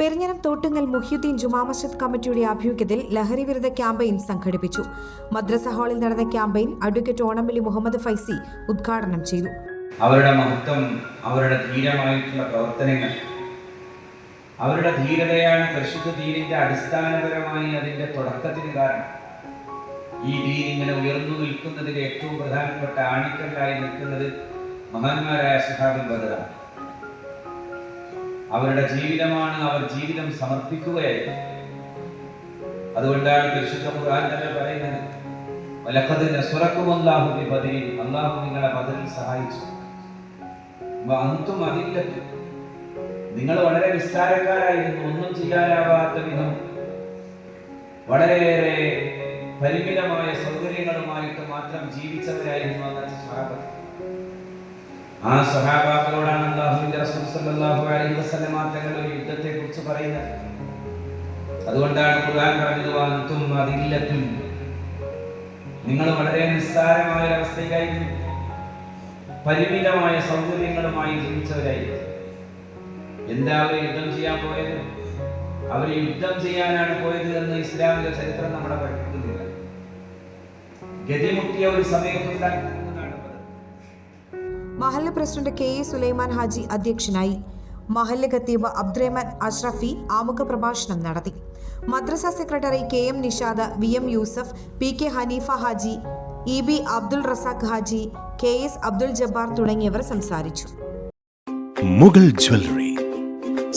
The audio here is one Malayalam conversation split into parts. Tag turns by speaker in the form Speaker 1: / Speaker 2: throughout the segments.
Speaker 1: പെരിഞ്ഞനം തോട്ടുങ്ങൽ മുഹ്യുദ്ദീൻ ജുമാ മസ്ജിദ് കമ്മിറ്റിയുടെ ആഭിമുഖ്യത്തിൽ ലഹരി വിരുദ്ധ ക്യാമ്പയിൻ സംഘടിപ്പിച്ചു. മദ്രസ ഹാളിൽ നടന്ന ക്യാമ്പയിൻ അഡ്വക്കേറ്റ് ഓണമില്ലി മുഹമ്മദ് ഫൈസി ഉദ്ഘാടനം ചെയ്തു.
Speaker 2: അവരുടെ മഹത്വം, അവരുടെ ധീരമായിട്ടുള്ള പ്രവർത്തനങ്ങൾ, അവരുടെ ധീരതയാണ് പരിശുദ്ധ ദീനിന്റെ അടിസ്ഥാനപരമായി അതിന്റെ തുടക്കത്തിന് കാരണം. ഈ ദീൻ ഇങ്ങനെ ഉയർന്നു നിൽക്കുന്നതിൽ ഏറ്റവും പ്രധാനപ്പെട്ട ആണിക്കല്ലായി നിൽക്കുന്നത് മഹാന്മാരായ സ്വഹാബിൽ ബദറാണ്. അവരുടെ ജീവിതമാണ്, അവർ ജീവിതം സമർപ്പിക്കുകയായിരുന്നു. അതുകൊണ്ടാണ് പരിശുദ്ധ ഖുർആൻ തന്നെ പറയുന്നത്, വലഖദ് നസ്റകുമുല്ലാഹു ബിബദരിൻ, അല്ലാഹു നിങ്ങളെ ബദറിൽ സഹായിച്ചു. വഅൻതും അദില്ലത്തുൻ, നിങ്ങൾ വളരെ നിസ്സാരക്കാരായിരുന്നു, ഒന്നും ചെയ്യാനാവാത്ത വിധം വളരെയേറെ പരിമിതമായ സൗകര്യങ്ങളുമായിട്ട് മാത്രം ജീവിച്ചവരായിരുന്നു അന്നത്തെ സ്വഹാബത്ത്. ആ സ്വഹാബാക്കളോടാണ് അല്ലാഹുവിന്റെ റസൂൽ സല്ലല്ലാഹു അലൈഹി വസല്ലം തങ്ങളുടെ യുദ്ധത്തെ കുറിച്ച് പറയുന്നത്. അതുകൊണ്ടാണ് ഖുർആൻ പറഞ്ഞത്, വഅൻതും അദില്ലത്തുൻ, നിങ്ങൾ വളരെ നിസ്സാരമായ അവസ്ഥയിലായിരുന്നു, പരിമിതമായ സൗകര്യങ്ങളുമായി ജീവിച്ചവരായിരുന്നു. എന്താ അവർ യുദ്ധം ചെയ്യാൻ പോയത്? അവർ യുദ്ധം ചെയ്യാനാണ് പോയത് എന്ന് ഇസ്ലാമിക ചരിത്രം നമ്മളെ പഠിപ്പിക്കുന്നില്ല. ഗതിമുട്ടിയ ഒരു സമയത്തുണ്ടായി.
Speaker 1: മഹല്ല് president K A Sulaiman Haji അധ്യക്ഷനായി. മഹല്ല് ഖത്തീബ് അബ്ദുറഹ്മാൻ അഷ്റഫി ആമുഖ പ്രഭാഷണം നടത്തി. മദ്രസ secretary K M Nishad, V M Yusuf, P K Hanifa Haji, E B Abdul Razak Haji, K S Abdul Jabbar തുടങ്ങിയവർ സംസാരിച്ചു.
Speaker 3: മുഗൾ ജ്വല്ലറി,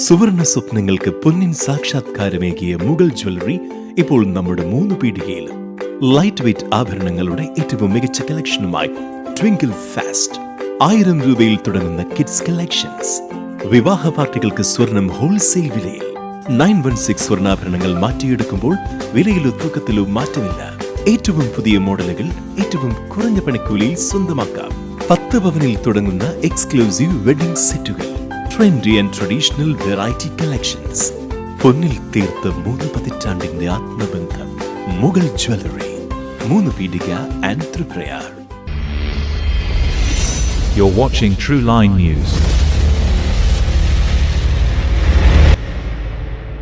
Speaker 3: സുവർണ സ്വപ്നങ്ങൾക്ക് പൊന്നിൻ സാക്ഷാത്കാരമേകിയ മുഗൾ ജ്വല്ലറി ഇപ്പോൾ നമ്മുടെ 3 പീടികയിലും. ലൈറ്റ് വെയ്റ്റ് ആഭരണങ്ങളുടെ ഏറ്റവും മികച്ച കളക്ഷനുമായി ട്വിങ്കിൾ ഫാസ്റ്റ്. 1000 രൂപയിൽ തുടങ്ങുന്ന കിഡ്സ് കളക്ഷൻസ്. വിവാഹ പാർട്ടികൾക്ക് സ്വർണം ഹോൾസെയിൽ വിലയിൽ. 916 സ്വർണ്ണാഭരണങ്ങൾ മാറ്റിയെടുക്കുമ്പോൾ വിലയിലോ തൂക്കത്തിലോ മാറ്റമില്ല. ഏറ്റവും പുതിയ മോഡലുകൾ ഏറ്റവും കുറഞ്ഞ പണിക്കൂലിയിൽ സ്വന്തമാക്കാം. 10 പവനിൽ തുടങ്ങുന്ന എക്സ്ക്ലൂസീവ് വെഡിംഗ് സെറ്റുകൾ. Trendy and traditional variety collections. പൊന്നിൽ തീർത്ത 3 പതിറ്റാണ്ടിന്റെ ആത്മബന്ധം. Mughal jewellery, 3 Peedika and Triprayar.
Speaker 4: You're watching True Line News.